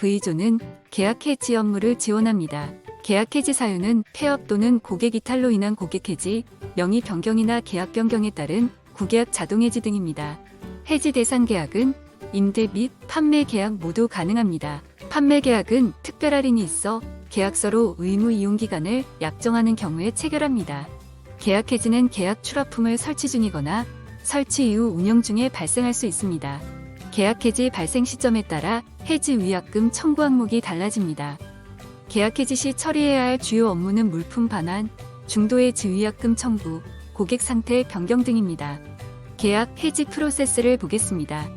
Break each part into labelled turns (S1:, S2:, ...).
S1: V존은 계약 해지 업무를 지원합니다. 계약 해지 사유는 폐업 또는 고객 이탈로 인한 고객 해지, 명의 변경이나 계약 변경에 따른 구계약 자동 해지 등입니다. 해지 대상 계약은 임대 및 판매 계약 모두 가능합니다. 판매 계약은 특별 할인이 있어 계약서로 의무 이용 기간을 약정하는 경우에 체결합니다. 계약 해지는 계약 출하품을 설치 중이거나 설치 이후 운영 중에 발생할 수 있습니다. 계약 해지 발생 시점에 따라 해지 위약금 청구 항목이 달라집니다. 계약 해지 시 처리해야 할 주요 업무는 물품 반환, 중도 해지 위약금 청구, 고객 상태 변경 등입니다. 계약 해지 프로세스를 보겠습니다.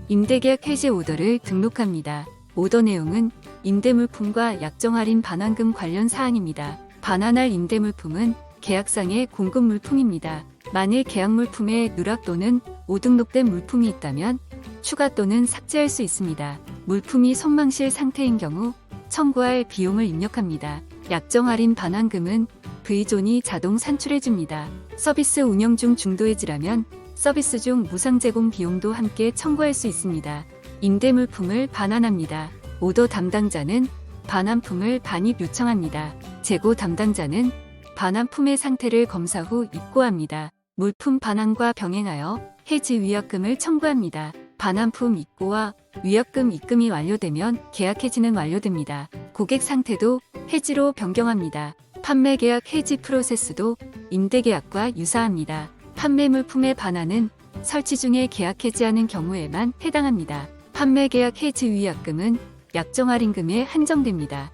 S1: 임대계약 해지 오더를 등록합니다. 오더 내용은 임대물품과 약정 할인 반환금 관련 사항입니다. 반환할 임대물품은 계약상의 공급 물품입니다. 만일 계약 물품에 누락 또는 오등록된 물품이 있다면 추가 또는 삭제할 수 있습니다. 물품이 손망실 상태인 경우 청구할 비용을 입력합니다. 약정 할인 반환금은 V존이 자동 산출해줍니다. 서비스 운영 중 중도 해지라면 서비스 중 무상 제공 비용도 함께 청구할 수 있습니다. 임대 물품을 반환합니다. 오더 담당자는 반환품을 반입 요청합니다. 재고 담당자는 반환품의 상태를 검사 후 입고합니다. 물품 반환과 병행하여 해지 위약금을 청구합니다. 반환품 입고와 위약금 입금이 완료되면 계약 해지는 완료됩니다. 고객 상태도 해지로 변경합니다. 판매 계약 해지 프로세스도 임대 계약과 유사합니다. 판매 물품의 반환은 설치 중에 계약 해지하는 경우에만 해당합니다. 판매 계약 해지 위약금은 약정 할인금에 한정됩니다.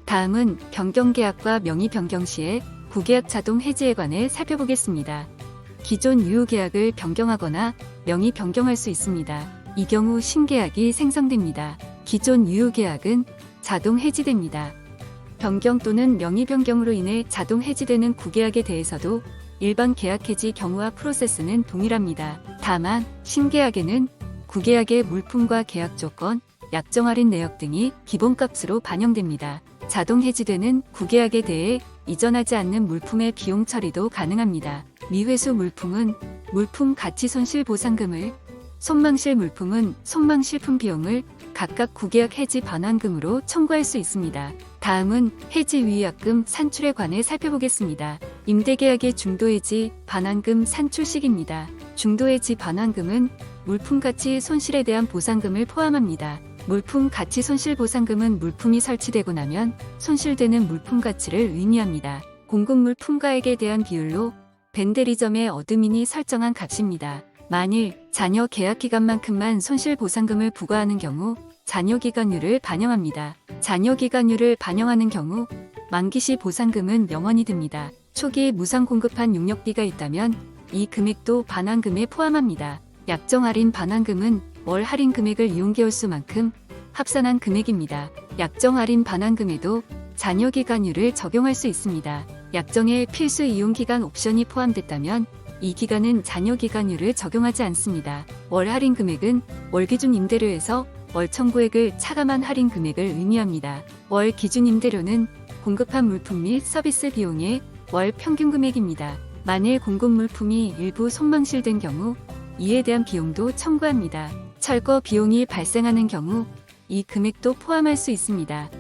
S1: 다음은 변경 계약과 명의 변경 시에 구계약 자동 해지에 관해 살펴보겠습니다. 기존 유효 계약을 변경하거나 명의 변경할 수 있습니다. 이 경우 신계약이 생성됩니다. 기존 유효 계약은 자동 해지됩니다. 변경 또는 명의 변경으로 인해 자동 해지되는 구계약에 대해서도 일반 계약 해지 경우와 프로세스는 동일합니다. 다만 신계약에는 구계약의 물품과 계약 조건, 약정 할인 내역 등이 기본값으로 반영됩니다. 자동 해지되는 구계약에 대해 이전하지 않는 물품의 비용 처리도 가능합니다. 미회수 물품은 물품 가치 손실 보상금을, 손망실 물품은 손망실품 비용을 각각 구계약 해지 반환금으로 청구할 수 있습니다. 다음은 해지 위약금 산출에 관해 살펴보겠습니다. 임대계약의 중도해지 반환금 산출식입니다. 중도해지 반환금은 물품 가치 손실에 대한 보상금을 포함합니다. 물품 가치 손실 보상금은 물품이 설치되고 나면 손실되는 물품 가치를 의미합니다. 공급 물품가액에 대한 비율로 벤데리점의 어드민이 설정한 값입니다. 만일 잔여 계약 기간만큼만 손실 보상금을 부과하는 경우 잔여 기간율을 반영합니다. 잔여 기간율을 반영하는 경우 만기 시 보상금은 0원이 됩니다. 초기 무상 공급한 용역비가 있다면 이 금액도 반환금에 포함합니다. 약정 할인 반환금은 월 할인 금액을 이용 개월수만큼 합산한 금액입니다. 약정 할인 반환금에도 잔여 기간율을 적용할 수 있습니다. 약정에 필수 이용 기간 옵션이 포함됐다면 이 기간은 잔여 기간율을 적용하지 않습니다. 월 할인 금액은 월 기준 임대료에서 월 청구액을 차감한 할인 금액을 의미합니다. 월 기준 임대료는 공급한 물품 및 서비스 비용의 월 평균 금액입니다. 만일 공급 물품이 일부 손망실된 경우 이에 대한 비용도 청구합니다. 철거 비용이 발생하는 경우 이 금액도 포함할 수 있습니다.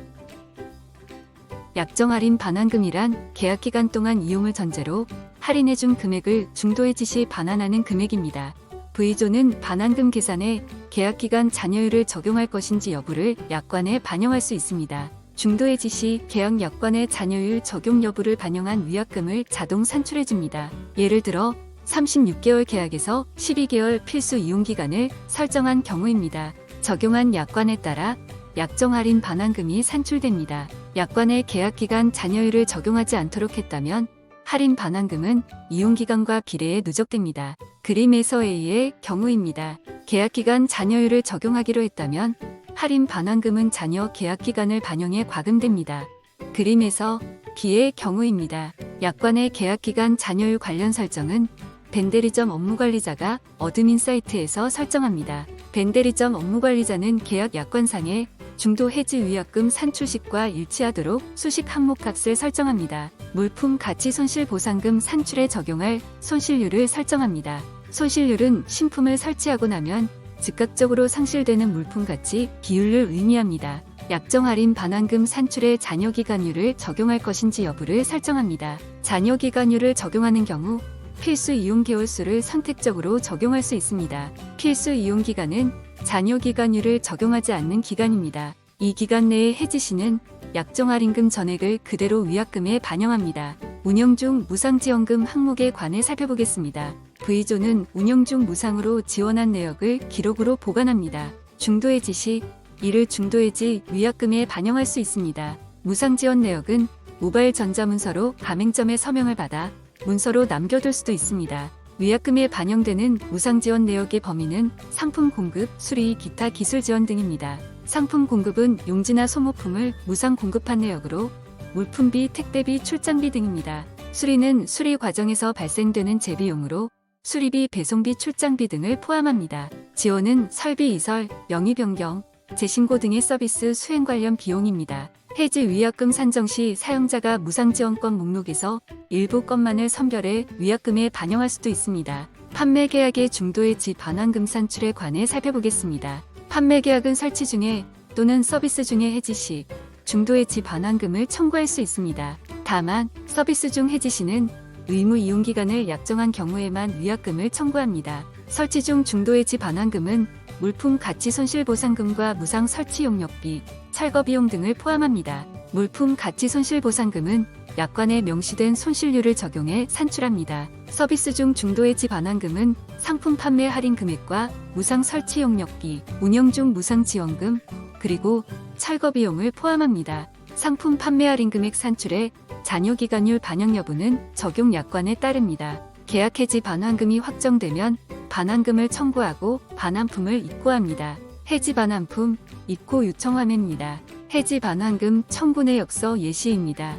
S1: 약정 할인 반환금이란 계약 기간 동안 이용을 전제로 할인해준 금액을 중도해지 시 반환하는 금액입니다. V존은 반환금 계산에 계약기간 잔여율을 적용할 것인지 여부를 약관에 반영할 수 있습니다. 중도해지 시 계약 약관의 잔여율 적용 여부를 반영한 위약금을 자동 산출해줍니다. 예를 들어 36개월 계약에서 12개월 필수 이용기간을 설정한 경우입니다. 적용한 약관에 따라 약정 할인 반환금이 산출됩니다. 약관에 계약기간 잔여율을 적용하지 않도록 했다면 할인 반환금은 이용기간과 비례해 누적됩니다. 그림에서 A의 경우입니다. 계약기간 잔여율을 적용하기로 했다면 할인 반환금은 잔여 계약기간을 반영해 과금됩니다. 그림에서 B의 경우입니다. 약관의 계약기간 잔여율 관련 설정은 벤데리점 업무관리자가 어드민 사이트에서 설정합니다. 벤데리점 업무관리자는 계약 약관상의 중도 해지 위약금 산출식과 일치하도록 수식 항목 값을 설정합니다. 물품 가치 손실 보상금 산출에 적용할 손실률을 설정합니다. 손실률은 신품을 설치하고 나면 즉각적으로 상실되는 물품 가치 비율을 의미합니다. 약정 할인 반환금 산출에 잔여기간율을 적용할 것인지 여부를 설정합니다. 잔여기간율을 적용하는 경우 필수 이용 개월수를 선택적으로 적용할 수 있습니다. 필수 이용 기간은 잔여기간율을 적용하지 않는 기간입니다. 이 기간 내에 해지 시는 약정 할인금 전액을 그대로 위약금에 반영합니다. 운영 중 무상지원금 항목에 관해 살펴보겠습니다. V조는 운영 중 무상으로 지원한 내역을 기록으로 보관합니다. 중도해지 시 이를 중도해지 위약금에 반영할 수 있습니다. 무상지원 내역은 모바일 전자문서로 가맹점에 서명을 받아 문서로 남겨둘 수도 있습니다. 위약금에 반영되는 무상지원 내역의 범위는 상품 공급, 수리, 기타 기술 지원 등입니다. 상품 공급은 용지나 소모품을 무상 공급한 내역으로 물품비, 택배비, 출장비 등입니다. 수리는 수리 과정에서 발생되는 재비용으로 수리비, 배송비, 출장비 등을 포함합니다. 지원은 설비 이설, 명의 변경, 재신고 등의 서비스 수행 관련 비용입니다. 해지 위약금 산정 시 사용자가 무상지원권 목록에서 일부 건만을 선별해 위약금에 반영할 수도 있습니다. 판매 계약의 중도해지 반환금 산출에 관해 살펴보겠습니다. 판매 계약은 설치 중에 또는 서비스 중에 해지 시 중도해지 반환금을 청구할 수 있습니다. 다만 서비스 중 해지 시는 의무 이용 기간을 약정한 경우에만 위약금을 청구합니다. 설치 중 중도해지 반환금은 물품 가치 손실 보상금과 무상 설치 용역비, 철거 비용 등을 포함합니다. 물품 가치 손실 보상금은 약관에 명시된 손실률을 적용해 산출합니다. 서비스 중 중도해지 반환금은 상품 판매 할인 금액과 무상 설치 용역비, 운영 중 무상 지원금, 그리고 철거 비용을 포함합니다. 상품 판매 할인 금액 산출에 잔여기간율 반영 여부는 적용 약관에 따릅니다. 계약 해지 반환금이 확정되면 반환금을 청구하고 반환품을 입고합니다. 해지 반환품 입고 요청 화면입니다. 해지 반환금 청구 내역서 예시입니다.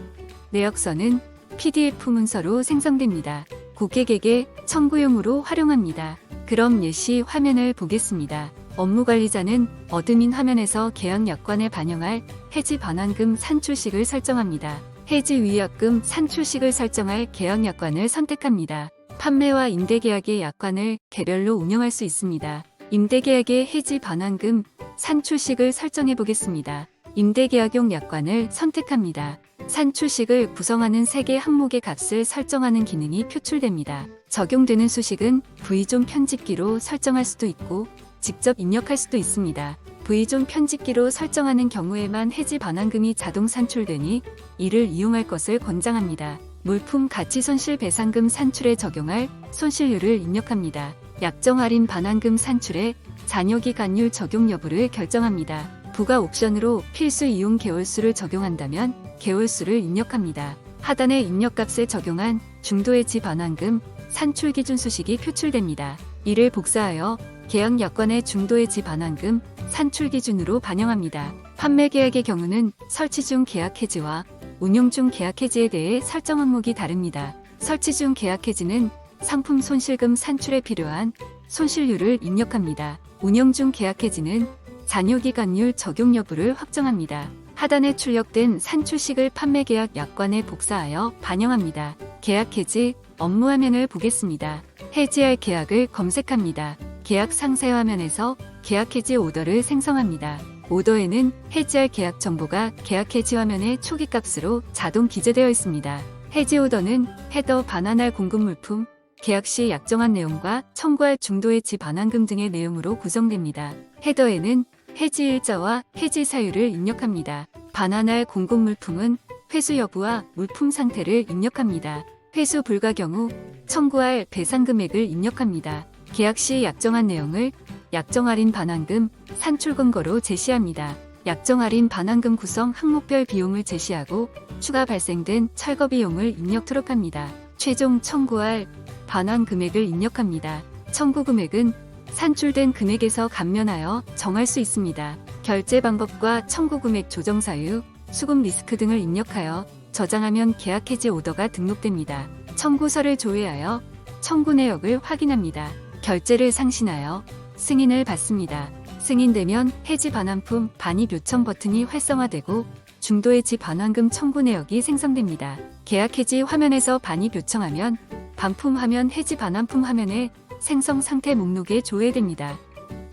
S1: 내역서는 PDF 문서로 생성됩니다. 고객에게 청구용으로 활용합니다. 그럼 예시 화면을 보겠습니다. 업무관리자는 어드민 화면에서 계약 약관에 반영할 해지 반환금 산출식을 설정합니다. 해지 위약금 산출식을 설정할 계약 약관을 선택합니다. 판매와 임대계약의 약관을 개별로 운영할 수 있습니다. 임대계약의 해지 반환금 산출식을 설정해 보겠습니다. 임대계약용 약관을 선택합니다. 산출식을 구성하는 3개 항목의 값을 설정하는 기능이 표출됩니다. 적용되는 수식은 V존 편집기로 설정할 수도 있고 직접 입력할 수도 있습니다. V존 편집기로 설정하는 경우에만 해지 반환금이 자동 산출되니 이를 이용할 것을 권장합니다. 물품 가치 손실 배상금 산출에 적용할 손실률을 입력합니다. 약정 할인 반환금 산출에 잔여기간율 적용 여부를 결정합니다. 부가 옵션으로 필수 이용 개월수를 적용한다면 개월수를 입력합니다. 하단의 입력값에 적용한 중도해지 반환금 산출 기준 수식이 표출됩니다. 이를 복사하여 계약 약관의 중도해지 반환금 산출 기준으로 반영합니다. 판매 계약의 경우는 설치 중 계약 해지와 운용 중 계약 해지에 대해 설정 항목이 다릅니다. 설치 중 계약 해지는 상품 손실금 산출에 필요한 손실률을 입력합니다. 운영 중 계약 해지는 잔여기간율 적용 여부를 확정합니다. 하단에 출력된 산출식을 판매 계약 약관에 복사하여 반영합니다. 계약 해지 업무 화면을 보겠습니다. 해지할 계약을 검색합니다. 계약 상세 화면에서 계약 해지 오더를 생성합니다. 오더에는 해지할 계약 정보가 계약 해지 화면의 초기 값으로 자동 기재되어 있습니다. 해지 오더는 헤더 반환할 공급 물품, 계약 시 약정한 내용과 청구할 중도해지 반환금 등의 내용으로 구성됩니다. 헤더에는 해지 일자와 해지 사유를 입력합니다. 반환할 공급 물품은 회수 여부와 물품 상태를 입력합니다. 회수 불가 경우 청구할 배상 금액을 입력합니다. 계약 시 약정한 내용을 약정 할인 반환금 산출 근거로 제시합니다. 약정 할인 반환금 구성 항목별 비용을 제시하고 추가 발생된 철거 비용을 입력토록 합니다. 최종 청구할 반환 금액을 입력합니다. 청구 금액은 산출된 금액에서 감면하여 정할 수 있습니다. 결제 방법과 청구 금액 조정 사유, 수급 리스크 등을 입력하여 저장하면 계약 해지 오더가 등록됩니다. 청구서를 조회하여 청구 내역을 확인합니다. 결제를 상신하여 승인을 받습니다. 승인되면 해지 반환품 반입 요청 버튼이 활성화되고 중도해지 반환금 청구 내역이 생성됩니다. 계약 해지 화면에서 반입 요청하면 반품 화면 해지 반환품 화면에 생성 상태 목록에 조회됩니다.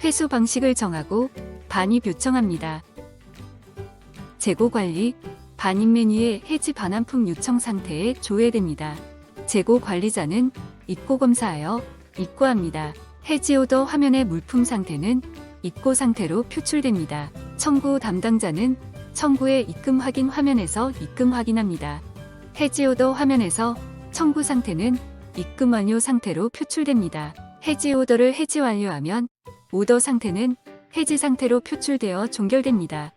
S1: 회수 방식을 정하고 반입 요청합니다. 재고 관리, 반입 메뉴에 해지 반환품 요청 상태에 조회됩니다. 재고 관리자는 입고 검사하여 입고합니다. 해지 오더 화면의 물품 상태는 입고 상태로 표출됩니다. 청구 담당자는 청구의 입금 확인 화면에서 입금 확인합니다. 해지 오더 화면에서 청구 상태는 입금 완료 상태로 표출됩니다. 해지 오더를 해지 완료하면 오더 상태는 해지 상태로 표출되어 종결됩니다.